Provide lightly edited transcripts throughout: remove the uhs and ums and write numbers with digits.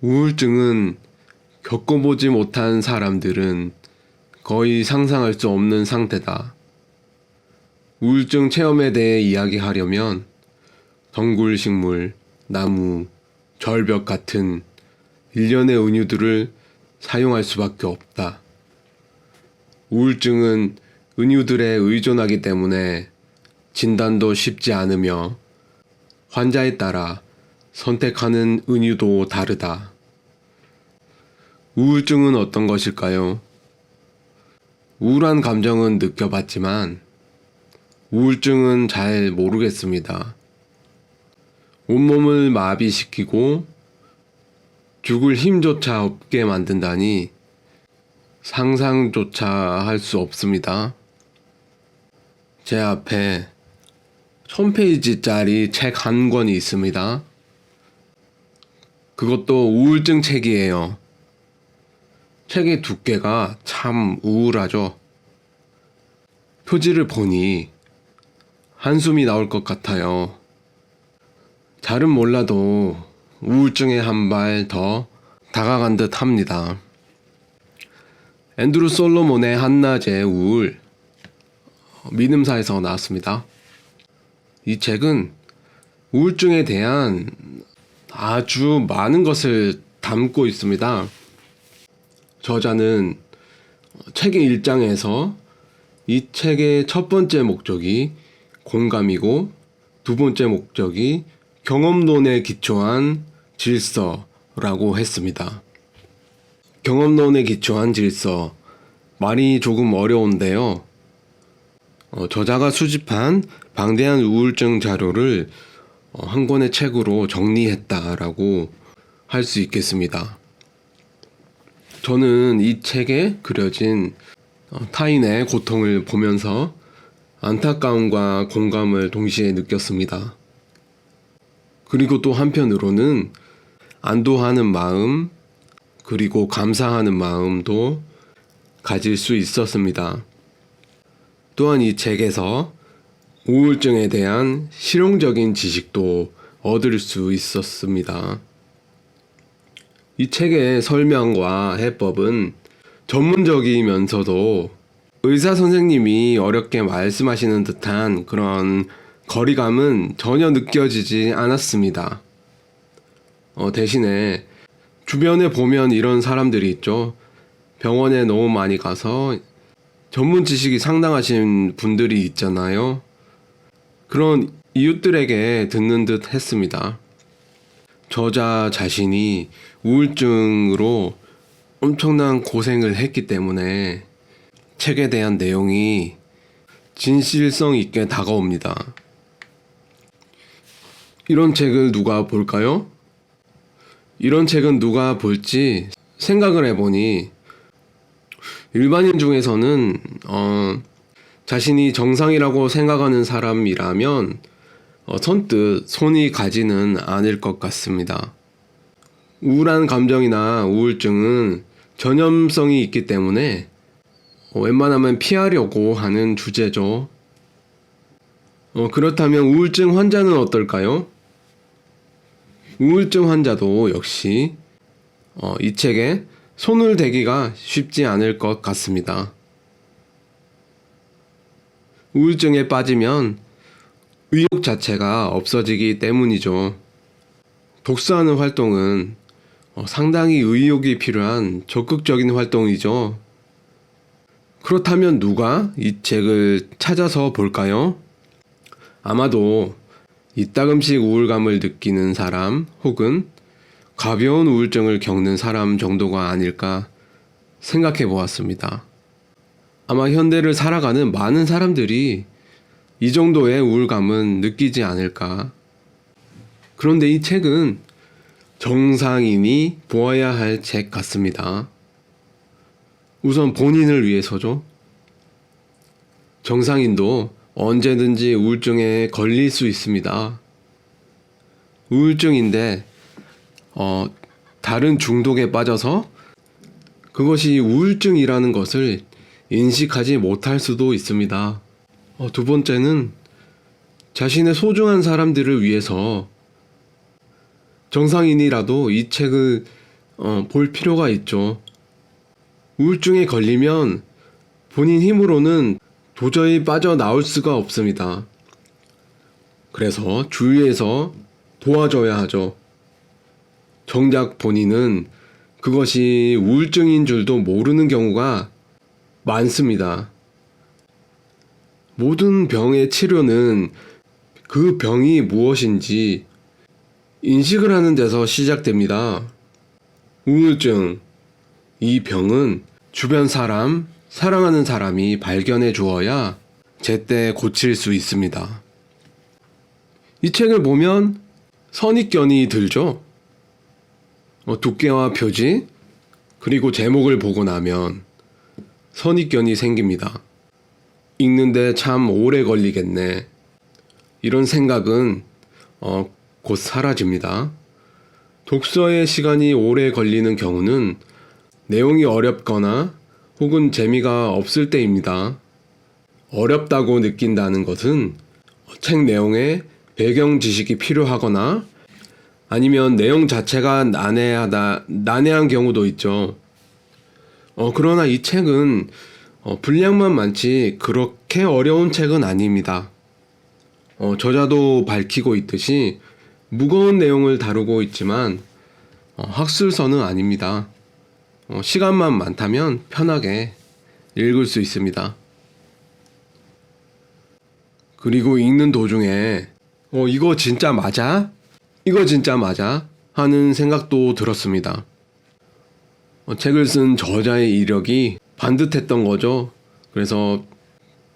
우울증은 겪어보지 못한 사람들은 거의 상상할 수 없는 상태다. 우울증 체험에 대해 이야기하려면 덩굴 식물, 나무, 절벽 같은 일련의 은유들을 사용할 수밖에 없다. 우울증은 은유들에 의존하기 때문에 진단도 쉽지 않으며 환자에 따라 선택하는 은유도 다르다. 우울증은 어떤 것일까요? 우울한 감정은 느껴봤지만 우울증은 잘 모르겠습니다. 온몸을 마비시키고 죽을 힘조차 없게 만든다니 상상조차 할 수 없습니다. 제 앞에 1000페이지짜리 책 한 권이 있습니다. 그것도 우울증 책이에요. 책의 두께가 참 우울하죠. 표지를 보니 한숨이 나올 것 같아요. 잘은 몰라도 우울증에 한 발 더 다가간 듯 합니다. 앤드루 솔로몬의 한낮의 우울, 믿음사에서 나왔습니다. 이 책은 우울증에 대한 아주 많은 것을 담고 있습니다. 저자는 책의 1장에서 이 책의 첫 번째 목적이 공감이고 두 번째 목적이 경험론에 기초한 질서라고 했습니다. 경험론에 기초한 질서, 말이 조금 어려운데요. 저자가 수집한 방대한 우울증 자료를 한 권의 책으로 정리했다라고 할 수 있겠습니다. 저는 이 책에 그려진 타인의 고통을 보면서 안타까움과 공감을 동시에 느꼈습니다. 그리고 또 한편으로는 안도하는 마음, 그리고 감사하는 마음도 가질 수 있었습니다. 또한 이 책에서 우울증에 대한 실용적인 지식도 얻을 수 있었습니다. 이 책의 설명과 해법은 전문적이면서도 의사 선생님이 어렵게 말씀하시는 듯한 그런 거리감은 전혀 느껴지지 않았습니다. 대신에 주변에 보면 이런 사람들이 있죠. 병원에 너무 많이 가서 전문 지식이 상당하신 분들이 있잖아요. 그런 이웃들에게 듣는 듯 했습니다. 저자 자신이 우울증으로 엄청난 고생을 했기 때문에 책에 대한 내용이 진실성 있게 다가옵니다. 이런 책을 누가 볼까요? 이런 책은 누가 볼지 생각을 해보니 일반인 중에서는 자신이 정상이라고 생각하는 사람이라면 선뜻 손이 가지는 않을 것 같습니다. 우울한 감정이나 우울증은 전염성이 있기 때문에 웬만하면 피하려고 하는 주제죠. 그렇다면 우울증 환자는 어떨까요? 우울증 환자도 역시 이 책에 손을 대기가 쉽지 않을 것 같습니다. 우울증에 빠지면 의욕 자체가 없어지기 때문이죠. 독서하는 활동은 상당히 의욕이 필요한 적극적인 활동이죠. 그렇다면 누가 이 책을 찾아서 볼까요? 아마도 이따금씩 우울감을 느끼는 사람 혹은 가벼운 우울증을 겪는 사람 정도가 아닐까 생각해 보았습니다. 아마 현대를 살아가는 많은 사람들이 이 정도의 우울감은 느끼지 않을까. 그런데 이 책은 정상인이 보아야 할 책 같습니다. 우선 본인을 위해서죠. 정상인도 언제든지 우울증에 걸릴 수 있습니다. 우울증인데 다른 중독에 빠져서 그것이 우울증이라는 것을 인식하지 못할 수도 있습니다. 두 번째는 자신의 소중한 사람들을 위해서 정상인이라도 이 책을 볼 필요가 있죠. 우울증에 걸리면 본인 힘으로는 도저히 빠져나올 수가 없습니다. 그래서 주위에서 도와줘야 하죠. 정작 본인은 그것이 우울증인 줄도 모르는 경우가 많습니다. 모든 병의 치료는 그 병이 무엇인지 인식을 하는 데서 시작됩니다. 우울증, 이 병은 주변 사람, 사랑하는 사람이 발견해 주어야 제때 고칠 수 있습니다. 이 책을 보면 선입견이 들죠? 두께와 표지, 그리고 제목을 보고 나면 선입견이 생깁니다. 읽는데 참 오래 걸리겠네. 이런 생각은 곧 사라집니다. 독서의 시간이 오래 걸리는 경우는 내용이 어렵거나 혹은 재미가 없을 때입니다. 어렵다고 느낀다는 것은 책 내용에 배경 지식이 필요하거나 아니면 내용 자체가 난해한 경우도 있죠. 그러나 이 책은 분량만 많지 그렇게 어려운 책은 아닙니다. 저자도 밝히고 있듯이 무거운 내용을 다루고 있지만 학술서는 아닙니다. 시간만 많다면 편하게 읽을 수 있습니다. 그리고 읽는 도중에 이거 진짜 맞아? 이거 진짜 맞아? 하는 생각도 들었습니다. 책을 쓴 저자의 이력이 반듯했던 거죠. 그래서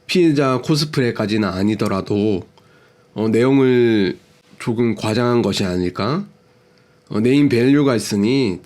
피해자 코스프레까지는 아니더라도 내용을 조금 과장한 것이 아닐까? 네임 밸류가 있으니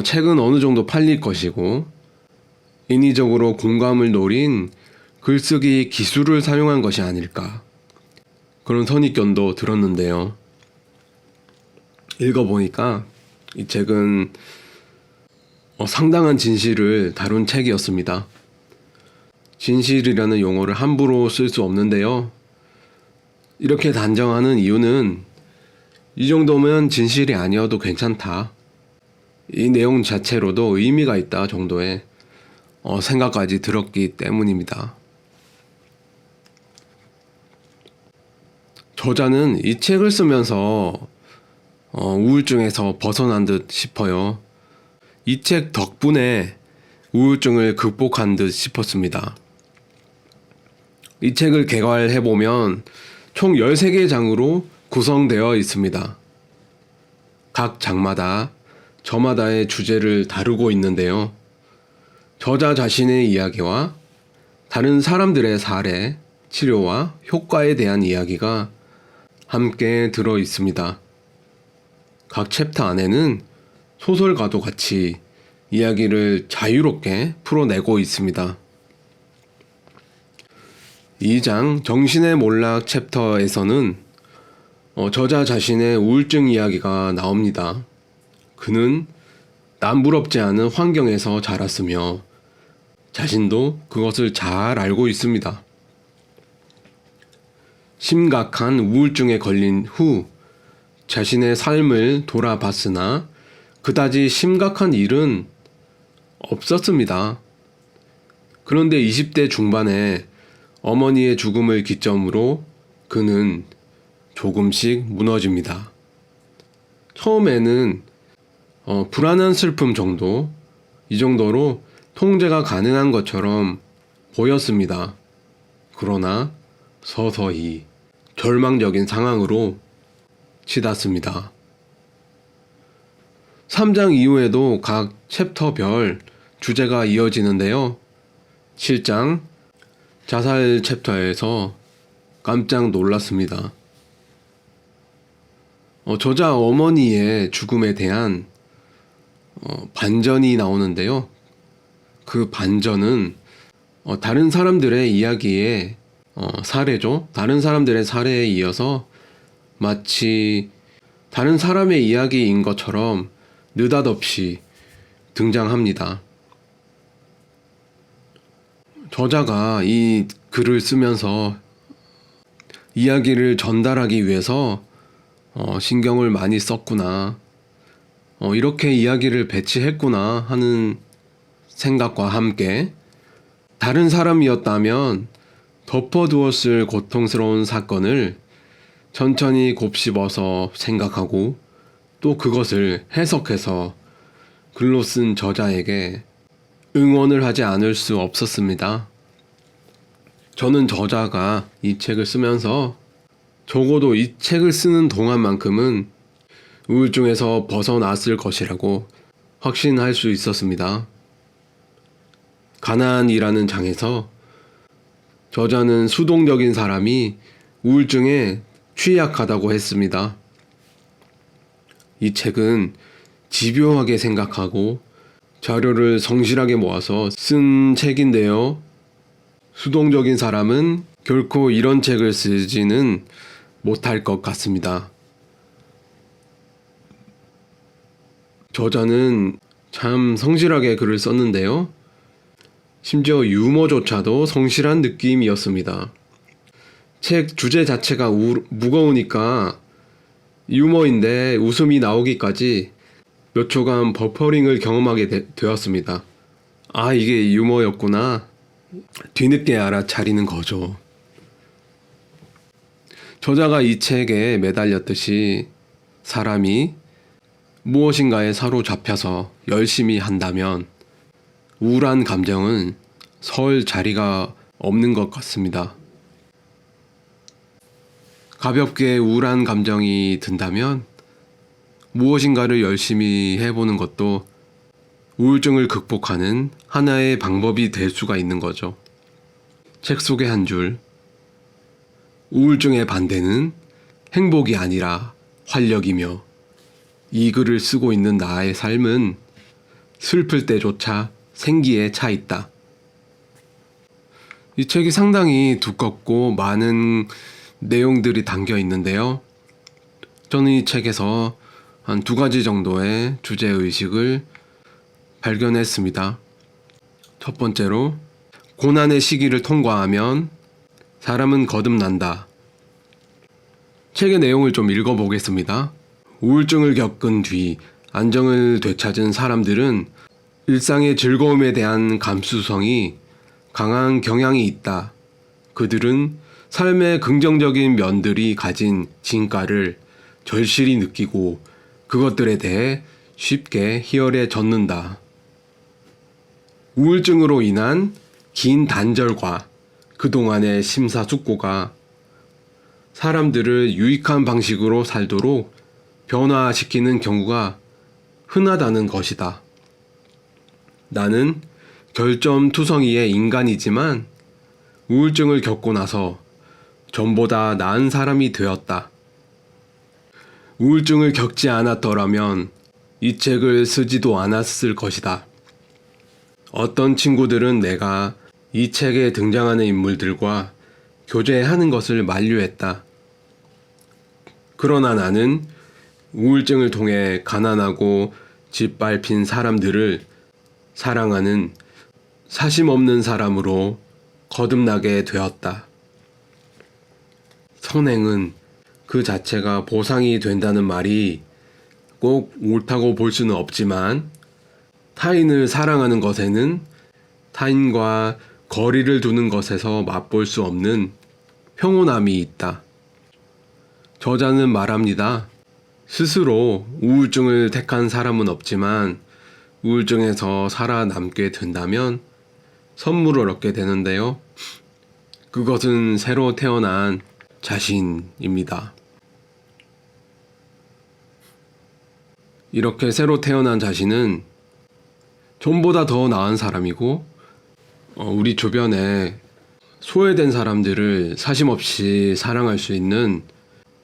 책은 어느 정도 팔릴 것이고 인위적으로 공감을 노린 글쓰기 기술을 사용한 것이 아닐까? 그런 선입견도 들었는데요. 읽어보니까 이 책은 상당한 진실을 다룬 책이었습니다. 진실이라는 용어를 함부로 쓸 수 없는데요. 이렇게 단정하는 이유는 이 정도면 진실이 아니어도 괜찮다. 이 내용 자체로도 의미가 있다 정도의 생각까지 들었기 때문입니다. 저자는 이 책을 쓰면서 우울증에서 벗어난 듯 싶어요. 이 책 덕분에 우울증을 극복한 듯 싶었습니다. 이 책을 개괄해보면 총 13개의 장으로 구성되어 있습니다. 각 장마다 저마다의 주제를 다루고 있는데요. 저자 자신의 이야기와 다른 사람들의 사례, 치료와 효과에 대한 이야기가 함께 들어 있습니다. 각 챕터 안에는 소설과도 같이 이야기를 자유롭게 풀어내고 있습니다. 2장 정신의 몰락 챕터에서는 저자 자신의 우울증 이야기가 나옵니다. 그는 남부럽지 않은 환경에서 자랐으며 자신도 그것을 잘 알고 있습니다. 심각한 우울증에 걸린 후 자신의 삶을 돌아봤으나 그다지 심각한 일은 없었습니다. 그런데 20대 중반에 어머니의 죽음을 기점으로 그는 조금씩 무너집니다. 처음에는 불안한 슬픔 정도, 이 정도로 통제가 가능한 것처럼 보였습니다. 그러나 서서히 절망적인 상황으로 치닫습니다. 3장 이후에도 각 챕터별 주제가 이어지는데요. 7장 자살 챕터에서 깜짝 놀랐습니다. 저자 어머니의 죽음에 대한 반전이 나오는데요. 그 반전은 다른 사람들의 이야기에 사례죠. 다른 사람들의 사례에 이어서 마치 다른 사람의 이야기인 것처럼 느닷없이 등장합니다. 저자가 이 글을 쓰면서 이야기를 전달하기 위해서 신경을 많이 썼구나. 이렇게 이야기를 배치했구나 하는 생각과 함께 다른 사람이었다면 덮어두었을 고통스러운 사건을 천천히 곱씹어서 생각하고 또 그것을 해석해서 글로 쓴 저자에게 응원을 하지 않을 수 없었습니다. 저는 저자가 이 책을 쓰면서 적어도 이 책을 쓰는 동안만큼은 우울증에서 벗어났을 것이라고 확신할 수 있었습니다. 가난이라는 장에서 저자는 수동적인 사람이 우울증에 취약하다고 했습니다. 이 책은 집요하게 생각하고 자료를 성실하게 모아서 쓴 책인데요. 수동적인 사람은 결코 이런 책을 쓰지는 못할 것 같습니다. 저자는 참 성실하게 글을 썼는데요. 심지어 유머조차도 성실한 느낌이었습니다. 책 주제 자체가 무거우니까 유머인데 웃음이 나오기까지 몇 초간 버퍼링을 경험하게 되었습니다. 아, 이게 유머였구나. 뒤늦게 알아차리는 거죠. 저자가 이 책에 매달렸듯이 사람이 무엇인가에 사로잡혀서 열심히 한다면 우울한 감정은 설 자리가 없는 것 같습니다. 가볍게 우울한 감정이 든다면 무엇인가를 열심히 해보는 것도 우울증을 극복하는 하나의 방법이 될 수가 있는 거죠. 책 속의 한 줄. 우울증의 반대는 행복이 아니라 활력이며 이 글을 쓰고 있는 나의 삶은 슬플 때조차 생기에 차 있다. 이 책이 상당히 두껍고 많은 내용들이 담겨 있는데요. 저는 이 책에서 한 2가지 정도의 주제의식을 발견했습니다. 첫 번째로, 고난의 시기를 통과하면 사람은 거듭난다. 책의 내용을 좀 읽어보겠습니다. 우울증을 겪은 뒤 안정을 되찾은 사람들은 일상의 즐거움에 대한 감수성이 강한 경향이 있다. 그들은 삶의 긍정적인 면들이 가진 진가를 절실히 느끼고 그것들에 대해 쉽게 희열에 젖는다. 우울증으로 인한 긴 단절과 그동안의 심사숙고가 사람들을 유익한 방식으로 살도록 변화시키는 경우가 흔하다는 것이다. 나는 결점투성이의 인간이지만 우울증을 겪고 나서 전보다 나은 사람이 되었다. 우울증을 겪지 않았더라면 이 책을 쓰지도 않았을 것이다. 어떤 친구들은 내가 이 책에 등장하는 인물들과 교제하는 것을 만류했다. 그러나 나는 우울증을 통해 가난하고 짓밟힌 사람들을 사랑하는 사심 없는 사람으로 거듭나게 되었다. 선행은 그 자체가 보상이 된다는 말이 꼭 옳다고 볼 수는 없지만 타인을 사랑하는 것에는 타인과 거리를 두는 것에서 맛볼 수 없는 평온함이 있다. 저자는 말합니다. 스스로 우울증을 택한 사람은 없지만 우울증에서 살아남게 된다면 선물을 얻게 되는데요. 그것은 새로 태어난 자신입니다. 이렇게 새로 태어난 자신은 전보다 더 나은 사람이고 우리 주변에 소외된 사람들을 사심없이 사랑할 수 있는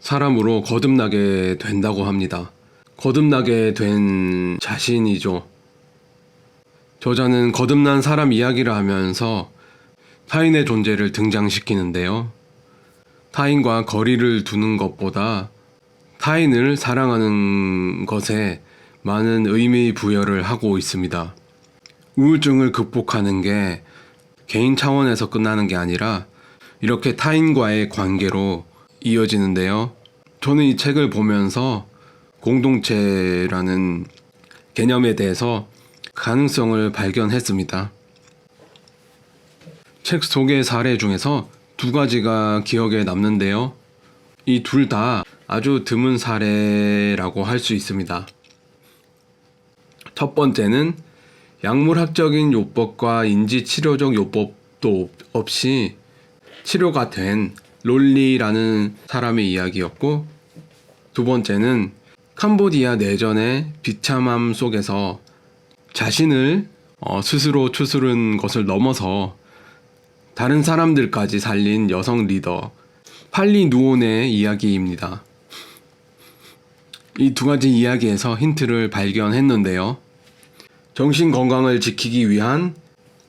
사람으로 거듭나게 된다고 합니다. 거듭나게 된 자신이죠. 저자는 거듭난 사람 이야기를 하면서 타인의 존재를 등장시키는데요. 타인과 거리를 두는 것보다 타인을 사랑하는 것에 많은 의미 부여를 하고 있습니다. 우울증을 극복하는 게 개인 차원에서 끝나는 게 아니라 이렇게 타인과의 관계로 이어지는데요. 저는 이 책을 보면서 공동체라는 개념에 대해서 가능성을 발견했습니다. 책 소개 사례 중에서 두 가지가 기억에 남는데요. 이 둘 다 아주 드문 사례라고 할 수 있습니다. 첫 번째는 약물학적인 요법과 인지치료적 요법도 없이 치료가 된 롤리라는 사람의 이야기였고, 두 번째는 캄보디아 내전의 비참함 속에서 자신을 스스로 추스른 것을 넘어서 다른 사람들까지 살린 여성 리더 팔리 누온의 이야기입니다. 이 두 가지 이야기에서 힌트를 발견했는데요. 정신 건강을 지키기 위한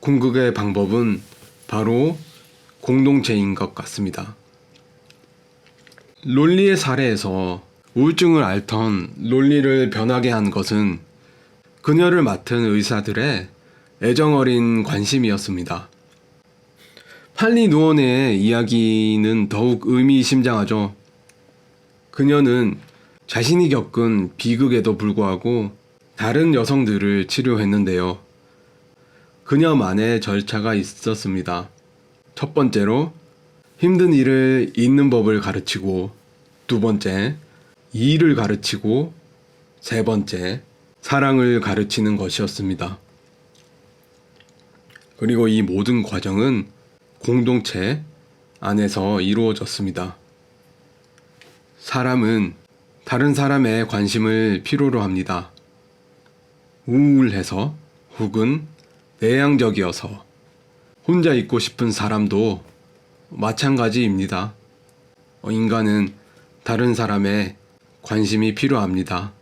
궁극의 방법은 바로 공동체인 것 같습니다. 롤리의 사례에서 우울증을 앓던 롤리를 변하게 한 것은 그녀를 맡은 의사들의 애정어린 관심이었습니다. 팔리 누온의 이야기는 더욱 의미심장하죠. 그녀는 자신이 겪은 비극에도 불구하고 다른 여성들을 치료했는데요. 그녀만의 절차가 있었습니다. 첫 번째로 힘든 일을 잊는 법을 가르치고, 두 번째 일을 가르치고, 세 번째 사랑을 가르치는 것이었습니다. 그리고 이 모든 과정은 공동체 안에서 이루어졌습니다. 사람은 다른 사람의 관심을 필요로 합니다. 우울해서 혹은 내향적이어서 혼자 있고 싶은 사람도 마찬가지입니다. 인간은 다른 사람의 관심이 필요합니다.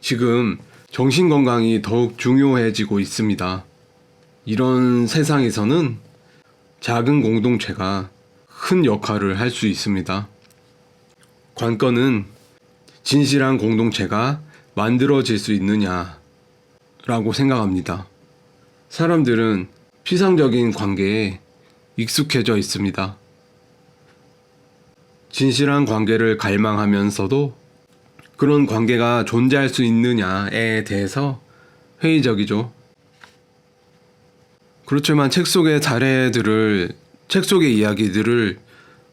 지금 정신건강이 더욱 중요해지고 있습니다. 이런 세상에서는 작은 공동체가 큰 역할을 할 수 있습니다. 관건은 진실한 공동체가 만들어질 수 있느냐라고 생각합니다. 사람들은 피상적인 관계에 익숙해져 있습니다. 진실한 관계를 갈망하면서도 그런 관계가 존재할 수 있느냐에 대해서 회의적이죠. 그렇지만 책 속의 이야기들을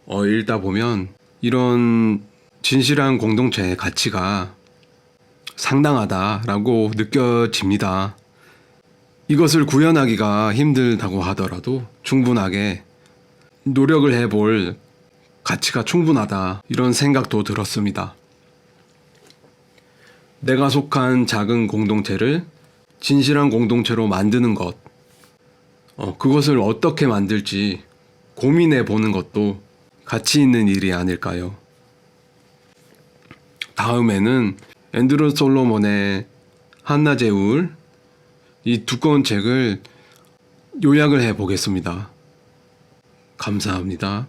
읽다 보면 이런 진실한 공동체의 가치가 상당하다라고 느껴집니다. 이것을 구현하기가 힘들다고 하더라도 충분하게 노력을 해볼 가치가 충분하다, 이런 생각도 들었습니다. 내가 속한 작은 공동체를 진실한 공동체로 만드는 것, 그것을 어떻게 만들지 고민해 보는 것도 가치 있는 일이 아닐까요? 다음에는 앤드루 솔로몬의 한낮의 우울, 이 두꺼운 책을 요약을 해 보겠습니다. 감사합니다.